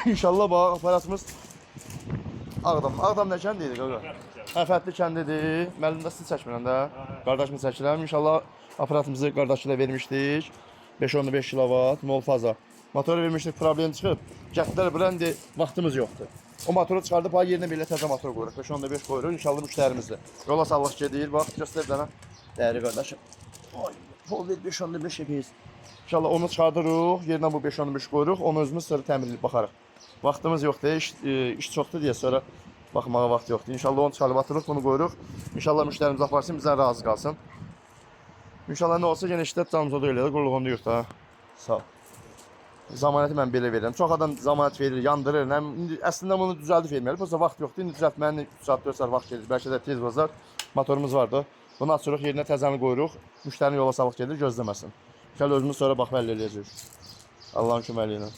İnşallah bu aparatımız Ağdam nə kəndi idi qaqa? Fətli kəndidir. Müəllim də siz çəkmirəm də. Qardaşımı çəkirəm. İnşallah aparatımızı qardaşı ilə vermişdik. 5.5 kW mol faza. Motoru vermişdik, problem çıxıb. Gətirdilər bura, indi vaxtımız yoxdur. O motoru çıxardıb, ha yerinə belə təzə motor qoyuruq. 5.5 qoyuruq. İnşallah müştərimizdir. Yola sallıq gedir. Bax, göstər bir dənə. Dəyəri qardaşım. Oy, Volvet 5.5 EPS. İnşallah onu çıxardırıq. Yerinə bu 5.5 qoyuruq. Onu özümüz sonra təmir edib baxarıq. Vaxtımız yoxdur, iş çoxdur deyə sonra baxmağa vaxt yoxdur. İnşallah onu çıxarıb atırıq, bunu qoyuruq. İnşallah müştərimiz aparsın, bizdən razı qalsın. İnşallah nə olsa yenə işlət canımıza da eləyək, qulluğunda yox da. Sağ ol. Zamanəti mən belə verirəm. Çox adam zamanət verir, yandırır. Əslində bunu düzəldib verməli. Prosta vaxt yoxdur. İndi düzəltmənin 3 saat, 4 saat vaxt gedir. Bəlkə də tez bazar. Motorumuz vardı. Bunu açırıq, yerinə təzəni qoyuruq. Müştərini yola salıq gedir, gözləməsin. İnşallah özümüz sonra baxıb əldə eləyəcəyik. Allahın köməliyi ilə.